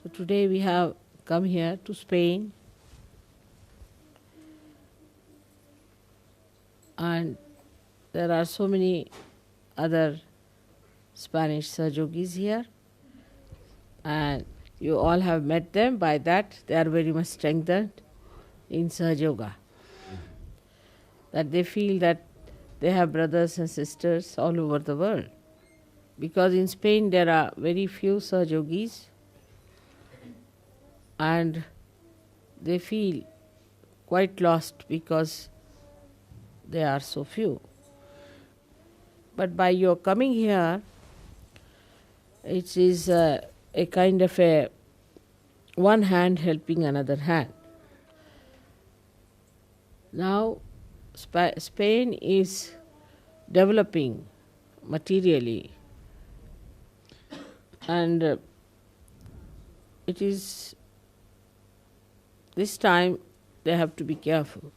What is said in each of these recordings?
So today we have come here to Spain, and there are so many other Spanish Sahajogis here, and you all have met them. By that, they are very much strengthened in Sahajoga. That they feel that they have brothers and sisters all over the world. Because in Spain there are very few Sahajogis, and they feel quite lost because they are so few. But by your coming here, it is a kind of a one hand helping another hand. Now Spain is developing materially, and it is this time they have to be careful.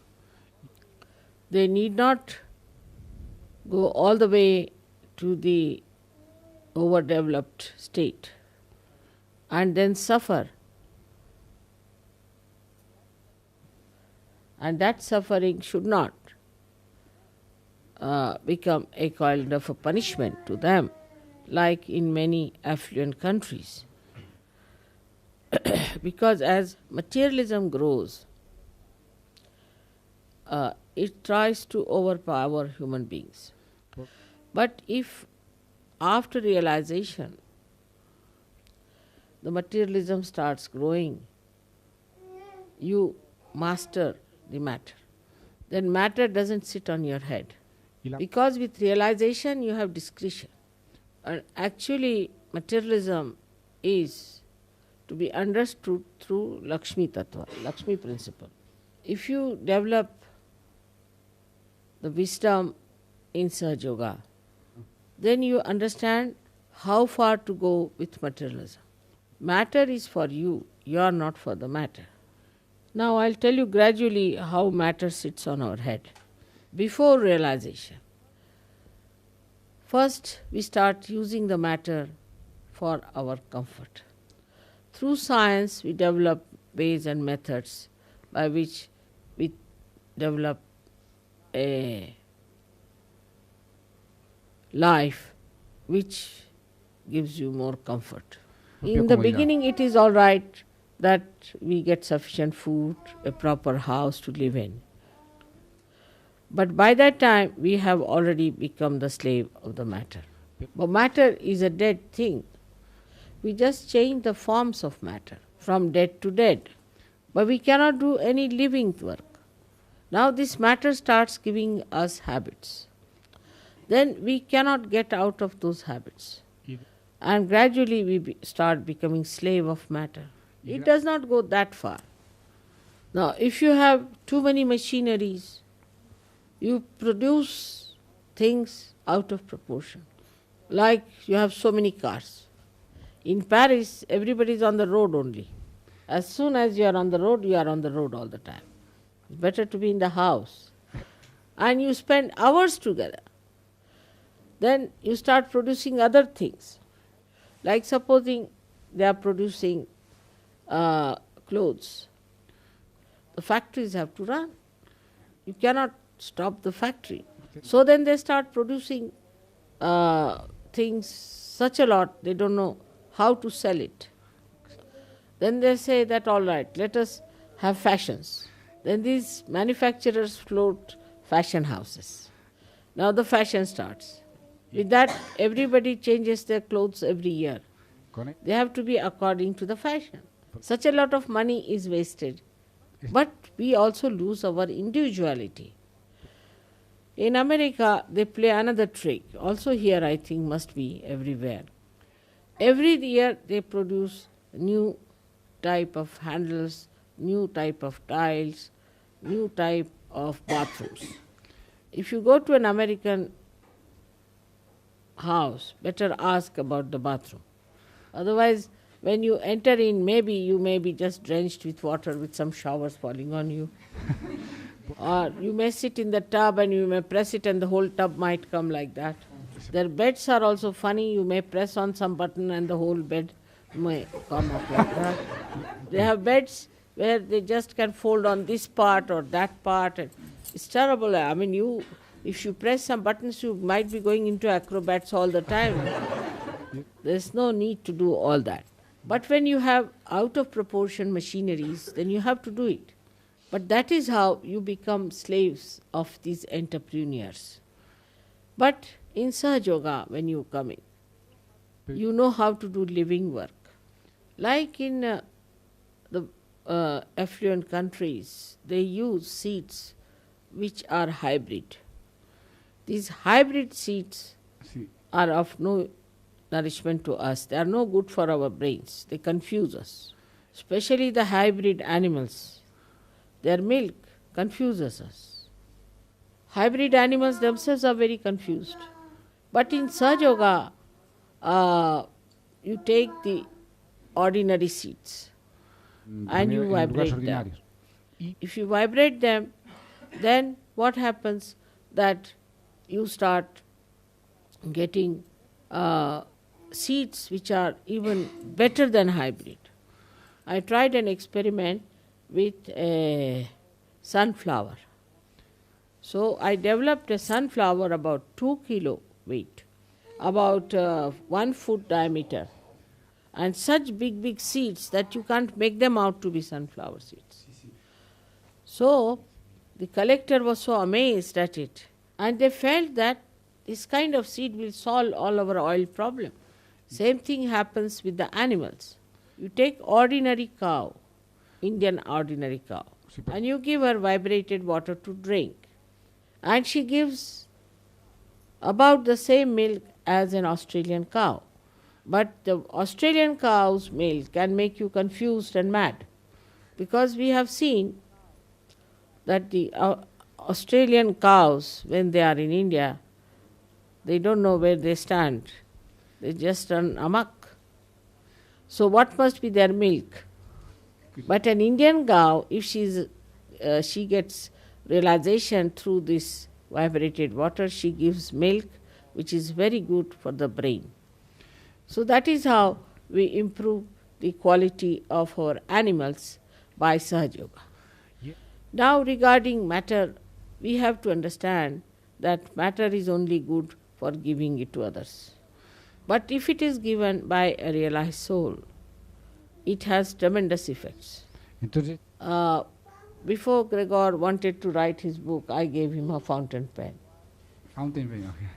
They need not go all the way to the overdeveloped state and then suffer. And that suffering should not become a kind of a punishment to them, like in many affluent countries. Because as materialism grows, it tries to overpower human beings. But if after realization the materialism starts growing, you master the matter, then matter doesn't sit on your head. Because with realization you have discretion. And actually materialism is to be understood through Lakshmi Tattva, Lakshmi principle. If you develop the wisdom in Sahaja Yoga, then you understand how far to go with materialism. Matter is for you, you are not for the matter. Now I'll tell you gradually how matter sits on our head. Before realization, first we start using the matter for our comfort. Through science we develop ways and methods by which we develop a life which gives you more comfort. In the beginning it is all right that we get sufficient food, a proper house to live in. But by that time we have already become the slave of the matter. But matter is a dead thing. We just change the forms of matter from dead to dead. But we cannot do any living work. Now this matter starts giving us habits. Then we cannot get out of those habits. And gradually we start becoming slave of matter. It does not go that far. Now if you have too many machineries, you produce things out of proportion. Like you have so many cars. In Paris, everybody is on the road only. As soon as you are on the road, you are on the road all the time. It's better to be in the house. And you spend hours together. Then you start producing other things. Like supposing they are producing clothes. The factories have to run. You cannot stop the factory. So then they start producing things such a lot, they don't know how to sell it. Then they say that all right, let us have fashions. Then these manufacturers float fashion houses. Now the fashion starts. With that, everybody changes their clothes every year. They have to be according to the fashion. Such a lot of money is wasted. But we also lose our individuality. In America, they play another trick. Also here, I think, must be everywhere. Every year they produce new type of handles, new type of tiles, new type of bathrooms. If you go to an American house, better ask about the bathroom. Otherwise, when you enter in, maybe you may be just drenched with water with some showers falling on you. Or you may sit in the tub and you may press it and the whole tub might come like that. Their beds are also funny. You may press on some button and the whole bed may come up like that. They have beds where they just can fold on this part or that part. And it's terrible. I mean, if you press some buttons, you might be going into acrobats all the time. There's no need to do all that. But when you have out of proportion machineries, then you have to do it. But that is how you become slaves of these entrepreneurs. But in Sahaja Yoga, when you come in, you know how to do living work. Like in the affluent countries, they use seeds which are hybrid. These hybrid seeds are of no nourishment to us. They are no good for our brains. They confuse us. Especially the hybrid animals. Their milk confuses us. Hybrid animals themselves are very confused. But in Sahaja Yoga, you take the ordinary seeds and you vibrate them. If you vibrate them, then what happens? That you start getting seeds which are even better than hybrid. I tried an experiment with a sunflower. So I developed a sunflower about 2 kilo weight, about 1 foot diameter, and such big seeds that you can't make them out to be sunflower seeds. So the collector was so amazed at it, and they felt that this kind of seed will solve all our oil problem. Same thing happens with the animals. You take ordinary cow, Indian ordinary cow, and you give her vibrated water to drink, and she gives about the same milk as an Australian cow. But the Australian cow's milk can make you confused and mad, because we have seen that the Australian cows, when they are in India, they don't know where they stand. They just run amok. So what must be their milk? But an Indian cow, if she gets realization through this vibrated water, she gives milk which is very good for the brain. So that is how we improve the quality of our animals by Sahaja Yoga. Yeah. Now regarding matter, we have to understand that matter is only good for giving it to others. But if it is given by a realized soul, it has tremendous effects. Before Gregor wanted to write his book, I gave him a fountain pen. Fountain pen, okay.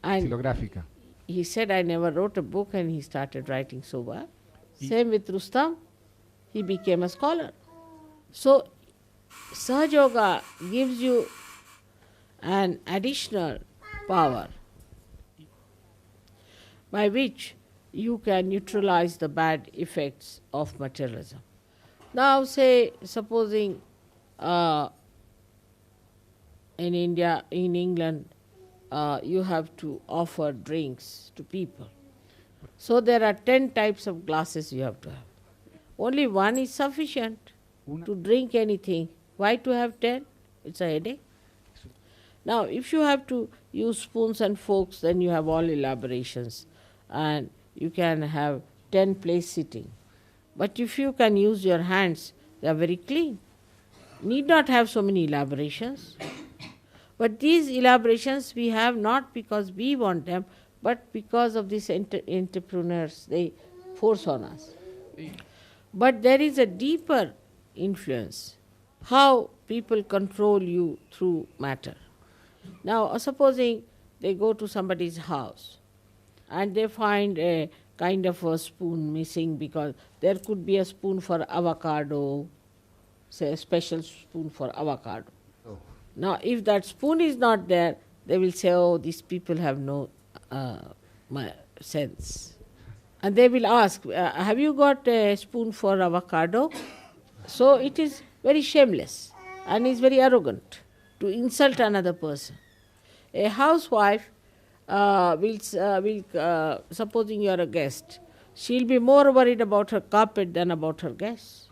And Xilográfica. He said, I never wrote a book, and he started writing so well. Same with Rustam, he became a scholar. So, Sahaja Yoga gives you an additional power by which you can neutralize the bad effects of materialism. Now, supposing in India, in England, you have to offer drinks to people. So there are 10 types of glasses you have to have. Only one is sufficient to drink anything. Why to have 10? It's a headache. Now, if you have to use spoons and forks, then you have all elaborations, and you can have 10 place sitting. But if you can use your hands, they are very clean. Need not have so many elaborations. But these elaborations we have not because we want them, but because of these entrepreneurs, they force on us. But there is a deeper influence, how people control you through matter. Now, supposing they go to somebody's house and they find a kind of a spoon missing, because there could be a spoon for avocado, say a special spoon for avocado. Oh. Now, if that spoon is not there, they will say, oh, these people have no sense. And they will ask, have you got a spoon for avocado? So it is very shameless and is very arrogant to insult another person. A housewife supposing you are a guest, she'll be more worried about her carpet than about her guests.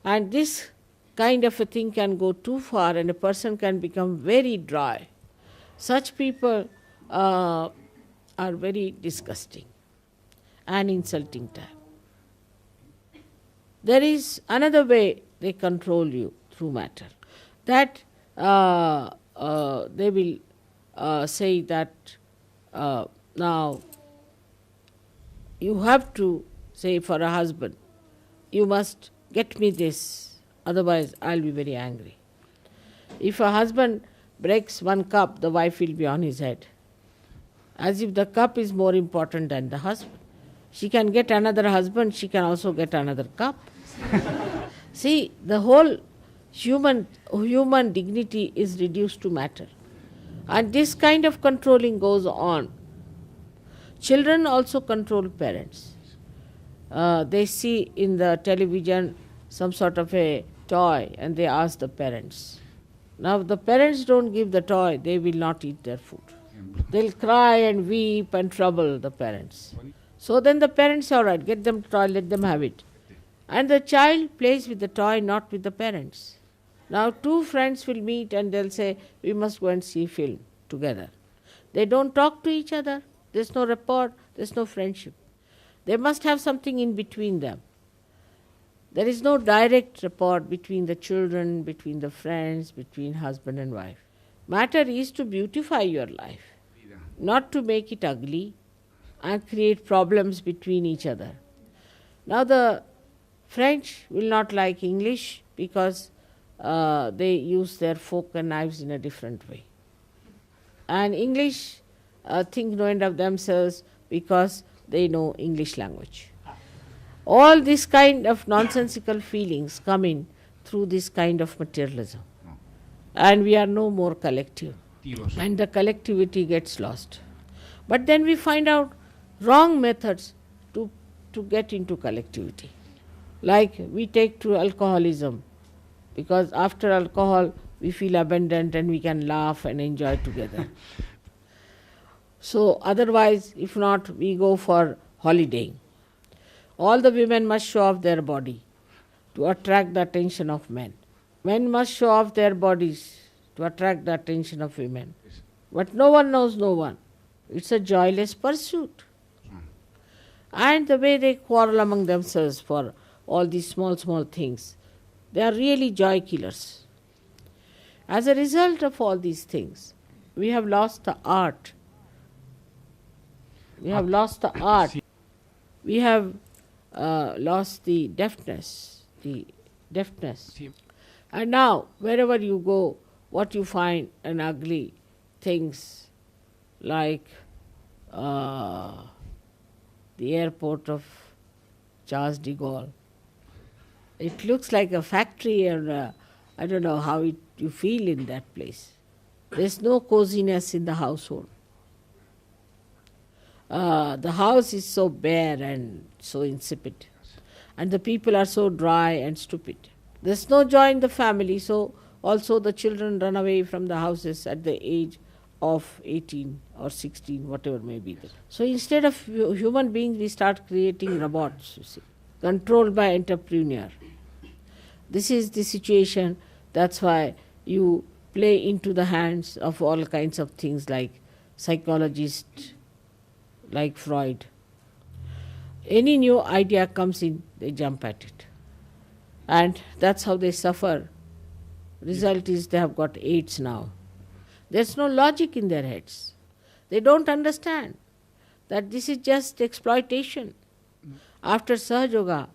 And this kind of a thing can go too far, and a person can become very dry. Such people are very disgusting and insulting type. There is another way they control you through matter. That they will say that now you have to say for a husband, you must get me this, otherwise I'll be very angry. If a husband breaks one cup, the wife will be on his head, as if the cup is more important than the husband. She can get another husband, she can also get another cup. See, the whole human dignity is reduced to matter. And this kind of controlling goes on. Children also control parents. They see in the television some sort of a toy and they ask the parents. Now the parents don't give the toy, they will not eat their food. They'll cry and weep and trouble the parents. So then the parents say, all right, get them the toy, let them have it. And the child plays with the toy, not with the parents. Now two friends will meet and they'll say, we must go and see film together. They don't talk to each other. There's no rapport, there's no friendship. They must have something in between them. There is no direct rapport between the children, between the friends, between husband and wife. Matter is to beautify your life, not to make it ugly and create problems between each other. Now the French will not like English because they use their fork and knives in a different way. And English think no end of themselves because they know English language. All this kind of nonsensical feelings come in through this kind of materialism. And we are no more collective. And the collectivity gets lost. But then we find out wrong methods to get into collectivity. Like we take to alcoholism, because after alcohol we feel abundant and we can laugh and enjoy together. So otherwise, if not, we go for holidaying. All the women must show off their body to attract the attention of men. Men must show off their bodies to attract the attention of women. But no one knows no one. It's a joyless pursuit. And the way they quarrel among themselves for all these small things, they are really joy killers. As a result of all these things, we have lost the art. We have lost the art. We have lost the deftness. And now, wherever you go, what you find an ugly things like the airport of Charles de Gaulle. It looks like a factory, or I don't know how you feel in that place. There's no coziness in the household. The house is so bare and so insipid, and the people are so dry and stupid. There's no joy in the family, so also the children run away from the houses at the age of 18 or 16, whatever may be. So instead of human beings, we start creating robots, you see, controlled by entrepreneur. This is the situation. That's why you play into the hands of all kinds of things like psychologists, like Freud. Any new idea comes in, they jump at it. And that's how they suffer. Result is they have got AIDS now. There's no logic in their heads. They don't understand that this is just exploitation. After Sahaja Yoga,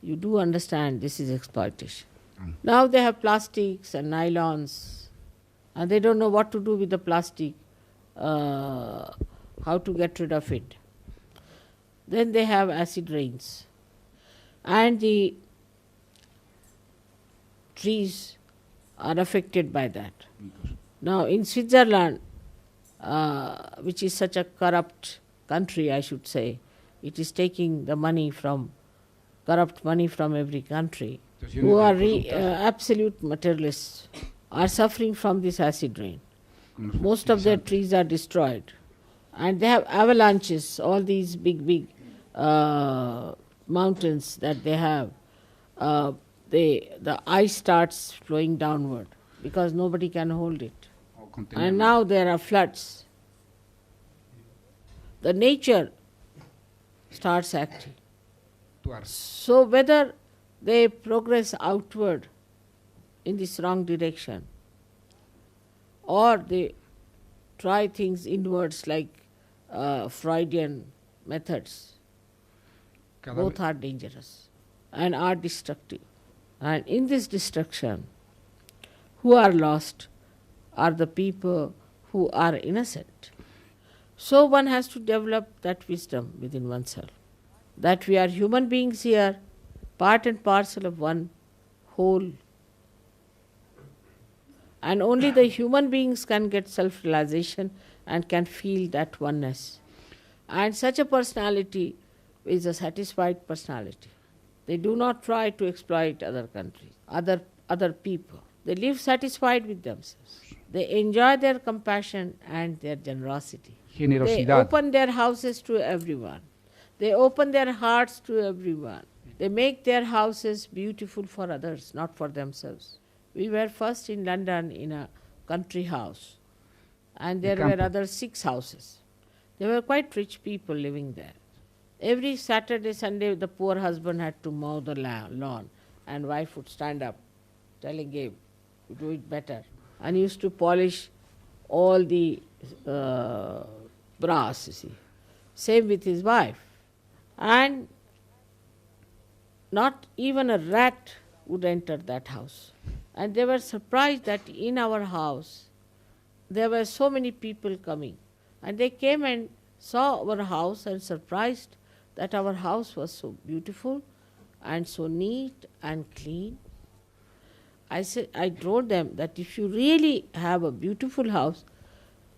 you do understand this is exploitation. Now they have plastics and nylons, and they don't know what to do with the plastic, how to get rid of it. Then they have acid rains. And the trees are affected by that. Now in Switzerland, which is such a corrupt country, I should say, it is taking the money from, corrupt money from every country, who are absolute materialists, are suffering from this acid rain. Most of their trees are destroyed. And they have avalanches, all these big mountains that they have. The ice starts flowing downward because nobody can hold it. And now there are floods. The nature starts acting. So whether they progress outward in this wrong direction, or they try things inwards like Freudian methods. Both are dangerous and are destructive. And in this destruction, who are lost are the people who are innocent. So one has to develop that wisdom within oneself, that we are human beings here, part and parcel of one whole. And only the human beings can get self-realization and can feel that oneness. And such a personality is a satisfied personality. They do not try to exploit other countries, other people. They live satisfied with themselves. They enjoy their compassion and their generosity. They open their houses to everyone. They open their hearts to everyone. They make their houses beautiful for others, not for themselves. We were first in London in a country house, and there were other 6 houses. They were quite rich people living there. Every Saturday, Sunday, the poor husband had to mow the lawn, and wife would stand up, telling him, "You do it better." And he used to polish all the brass, you see. Same with his wife. And not even a rat would enter that house. And they were surprised that in our house there were so many people coming. And they came and saw our house and surprised that our house was so beautiful and so neat and clean. I told them that if you really have a beautiful house,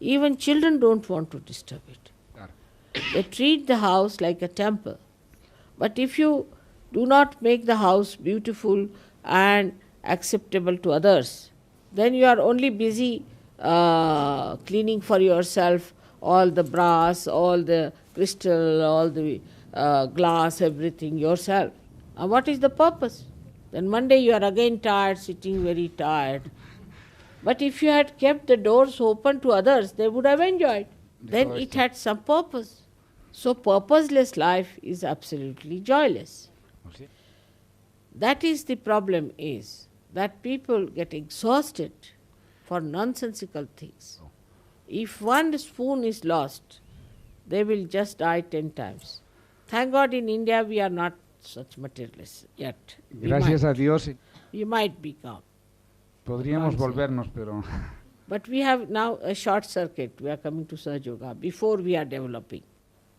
even children don't want to disturb it. They treat the house like a temple. But if you do not make the house beautiful and acceptable to others, then you are only busy cleaning for yourself all the brass, all the crystal, all the glass, everything yourself. And what is the purpose? Then Monday you are again tired, sitting very tired. But if you had kept the doors open to others, they would have enjoyed. Then it had some purpose. So purposeless life is absolutely joyless. That is the problem, is that people get exhausted for nonsensical things. If one spoon is lost, they will just die 10 times. Thank God in India we are not such materialists yet. Gracias a Dios. We might become. Podríamos volvernos, pero... But we have now a short circuit. We are coming to Sahaja Yoga before we are developing.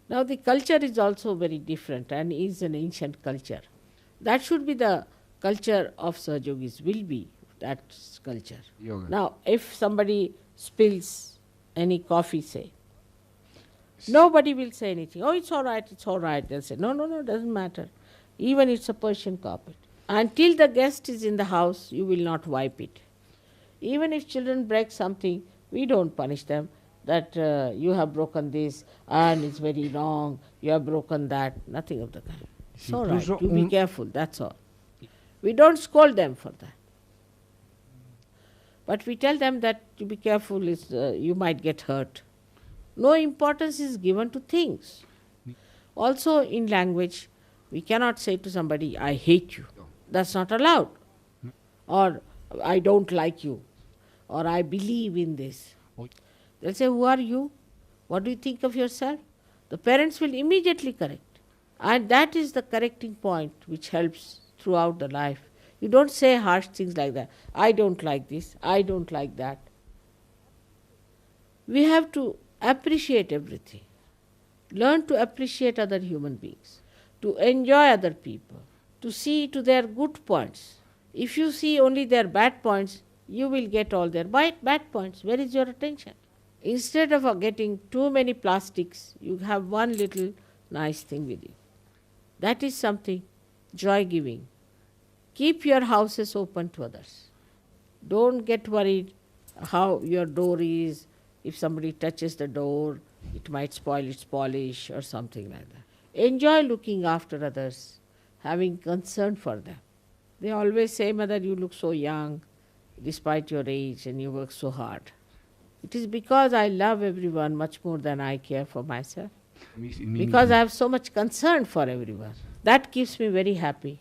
Now the culture is also very different and is an ancient culture. That should be the culture of Sahaja Yogis, will be that culture. Yoga. Now if somebody spills any coffee, say, nobody will say anything. Oh, it's all right. They'll say, no, doesn't matter. Even it's a Persian carpet. Until the guest is in the house, you will not wipe it. Even if children break something, we don't punish them that you have broken this and it's very wrong, you have broken that, nothing of the kind. It's all right, you be careful, that's all. We don't scold them for that. But we tell them that to be careful, you might get hurt. No importance is given to things. Also in language, we cannot say to somebody, I hate you. That's not allowed. Or I don't like you. Or I believe in this. They'll say, who are you? What do you think of yourself? The parents will immediately correct. And that is the correcting point which helps throughout the life. You don't say harsh things like that. I don't like this, I don't like that. We have to appreciate everything. Learn to appreciate other human beings, to enjoy other people, to see to their good points. If you see only their bad points, you will get all their bad points. Where is your attention? Instead of getting too many plastics, you have one little nice thing with you. That is something joy-giving. Keep your houses open to others. Don't get worried how your door is. If somebody touches the door, it might spoil its polish or something like that. Enjoy looking after others, having concern for them. They always say, Mother, you look so young despite your age and you work so hard. It is because I love everyone much more than I care for myself. Because I have so much concern for everyone. That keeps me very happy.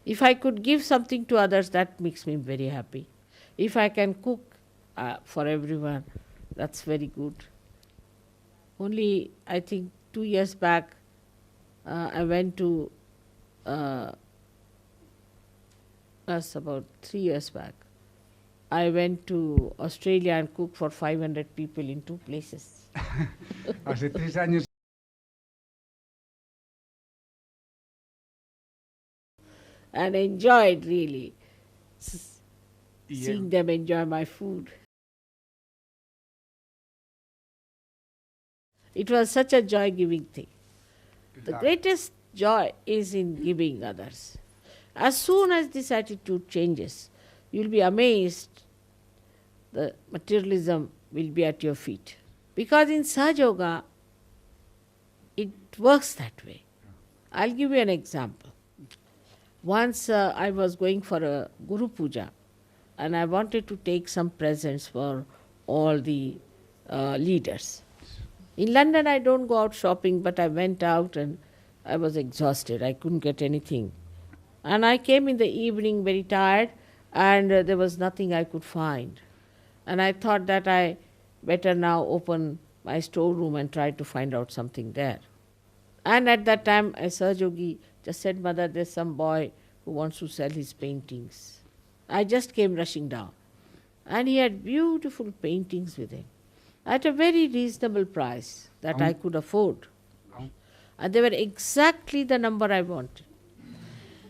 If I could give something to others, that makes me very happy. If I can cook for everyone, that's very good. Only, I think 2 years back, I went to, that's about 3 years back, I went to Australia and cooked for 500 people in 2 places. Hace 3 años. And enjoyed really seeing them enjoy my food. It was such a joy-giving thing. The greatest joy is in giving others. As soon as this attitude changes, you'll be amazed the materialism will be at your feet. Because in Sahaja Yoga, it works that way. I'll give you an example. Once I was going for a Guru Puja and I wanted to take some presents for all the leaders. In London I don't go out shopping, but I went out and I was exhausted. I couldn't get anything. And I came in the evening very tired and there was nothing I could find. And I thought that I better now open my storeroom and try to find out something there. And at that time a Sahajogi just said, "Mother, there's some boy who wants to sell his paintings." I just came rushing down. And he had beautiful paintings with him at a very reasonable price that I could afford. And they were exactly the number I wanted.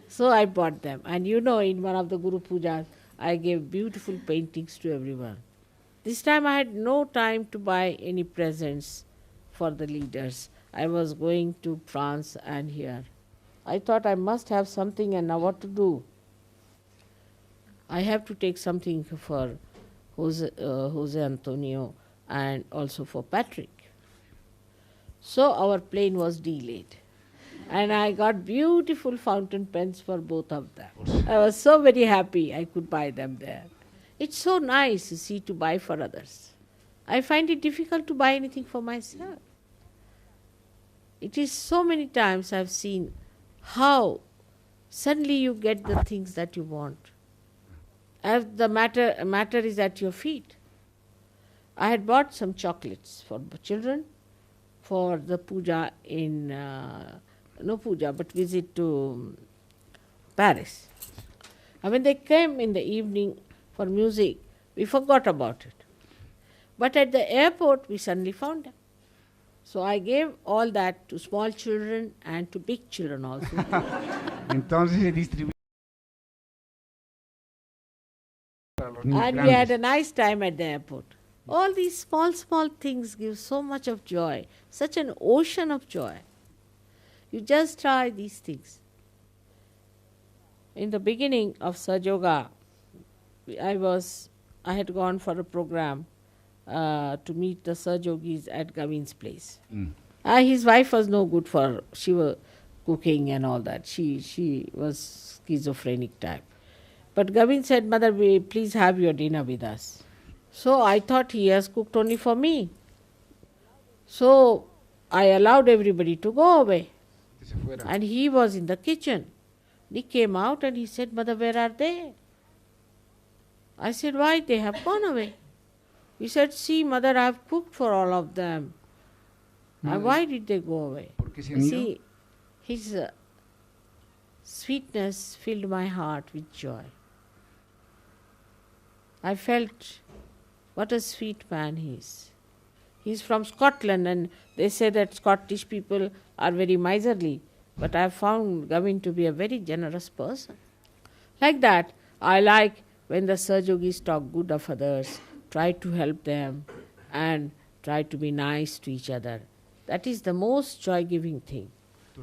So I bought them. And you know, in one of the Guru Pujas, I gave beautiful paintings to everyone. This time I had no time to buy any presents for the leaders. I was going to France and here. I thought I must have something, and now what to do? I have to take something for Jose Antonio and also for Patrick. So our plane was delayed. And I got beautiful fountain pens for both of them. I was so very happy I could buy them there. It's so nice, you see, to buy for others. I find it difficult to buy anything for myself. It is so many times I've seen how suddenly you get the things that you want. As the matter is at your feet. I had bought some chocolates for children for the puja in, no puja, but visit to Paris. And when they came in the evening for music, we forgot about it. But at the airport, we suddenly found them. So I gave all that to small children and to big children also. Entonces se distribuye. And we had a nice time at the airport. All these small, small things give so much of joy, such an ocean of joy. You just try these things. In the beginning of Sahaja Yoga, I had gone for a program to meet the Sahajogis at Gavin's place. His wife was no good for, she was cooking and all that. She was schizophrenic type. But Gavin said, "Mother, please have your dinner with us." So I thought he has cooked only for me. So I allowed everybody to go away. And he was in the kitchen. He came out and he said, "Mother, where are they?" I said, "Why? They have gone away." He said, "See, Mother, I have cooked for all of them." And why did they go away? See, his sweetness filled my heart with joy. I felt what a sweet man he is. He is from Scotland, and they say that Scottish people are very miserly. But I have found Gavin to be a very generous person. Like that, I like when the Sahajogis talk good of others, try to help them, and try to be nice to each other. That is the most joy-giving thing.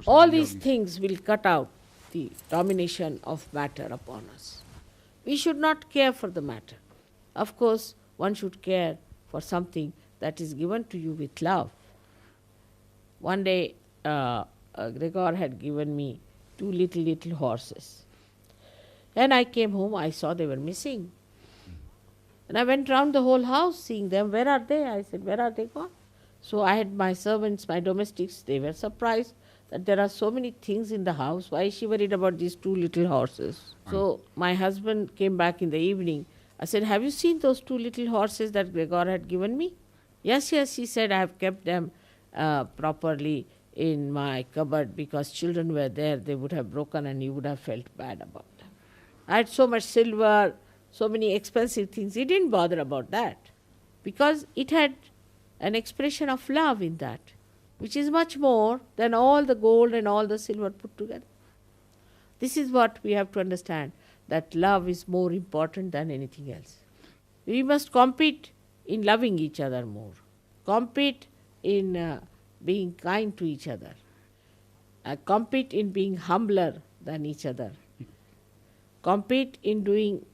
All these things will cut out the domination of matter upon us. We should not care for the matter. Of course, one should care for something that is given to you with love. One day, Gregor had given me 2 little horses. And I came home, I saw they were missing. And I went round the whole house seeing them. Where are they? I said, "Where are they gone?" So I had my servants, my domestics, they were surprised that there are so many things in the house. Why is she worried about these two little horses? So my husband came back in the evening. I said, have you seen those two little horses that Gregor had given me? Yes, yes, he said, I have kept them properly in my cupboard because children were there, they would have broken and you would have felt bad about them. I had so much silver, so many expensive things. He didn't bother about that because it had an expression of love in that, which is much more than all the gold and all the silver put together. This is what we have to understand, that love is more important than anything else. We must compete in loving each other more, compete in being kind to each other, compete in being humbler than each other, compete in doing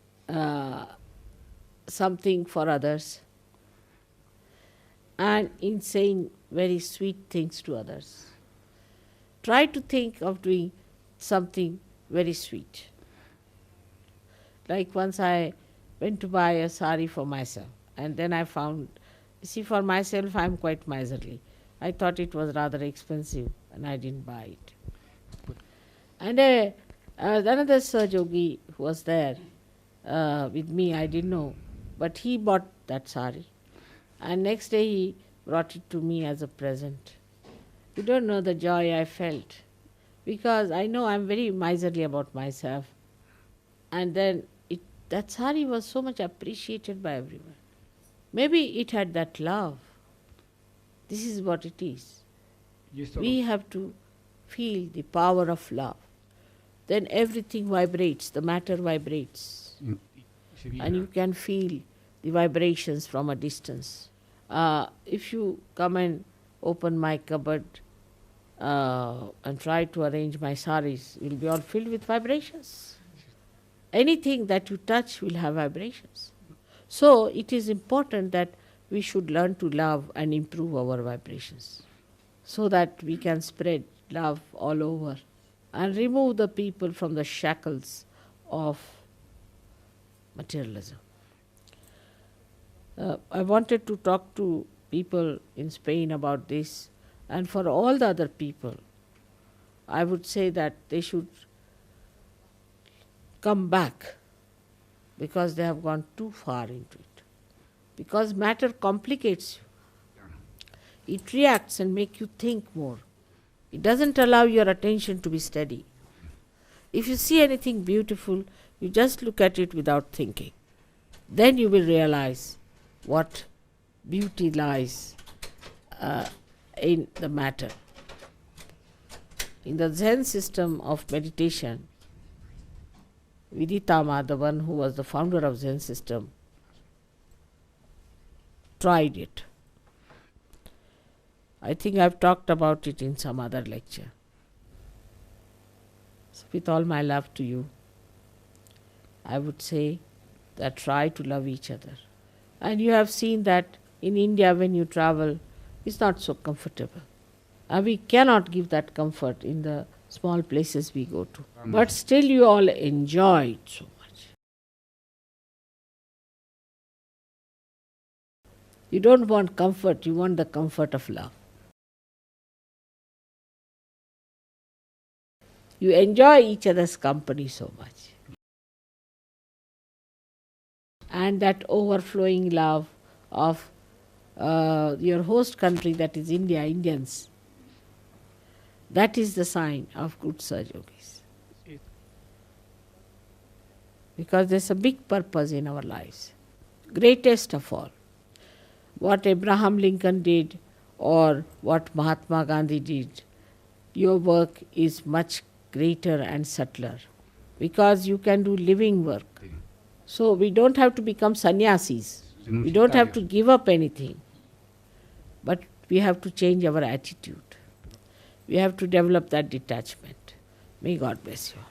something for others, and in saying very sweet things to others. Try to think of doing something very sweet. Like once I went to buy a sari for myself, and then I found, see, for myself I am quite miserly. I thought it was rather expensive and I didn't buy it. And another Sahajogi who was there with me, I didn't know, but he bought that sari. And next day he brought it to me as a present. You don't know the joy I felt, because I know I'm very miserly about myself. And then that sari was so much appreciated by everyone. Maybe it had that love. This is what it is. We have to feel the power of love. Then everything vibrates, the matter vibrates. And you can feel the vibrations from a distance. If you come and open my cupboard and try to arrange my saris, it will be all filled with vibrations. Anything that you touch will have vibrations. So it is important that we should learn to love and improve our vibrations so that we can spread love all over and remove the people from the shackles of materialism. I wanted to talk to people in Spain about this, and for all the other people, I would say that they should come back because they have gone too far into it. Because matter complicates you. It reacts and makes you think more. It doesn't allow your attention to be steady. If you see anything beautiful, you just look at it without thinking. Then you will realize what beauty lies in the matter. In the Zen system of meditation, Viditama, the one who was the founder of Zen system, tried it. I think I've talked about it in some other lecture. So with all my love to you, I would say that try to love each other. And you have seen that in India when you travel, it's not so comfortable. And we cannot give that comfort in the small places we go to. But still you all enjoy it so much. You don't want comfort, you want the comfort of love. You enjoy each other's company so much. And that overflowing love of your host country, that is India, Indians, that is the sign of good Sahajogis. Because there's a big purpose in our lives. Greatest of all. What Abraham Lincoln did or what Mahatma Gandhi did, your work is much greater and subtler. Because you can do living work. So we don't have to become sannyasis. We don't have to give up anything. But we have to change our attitude. We have to develop that detachment. May God bless you.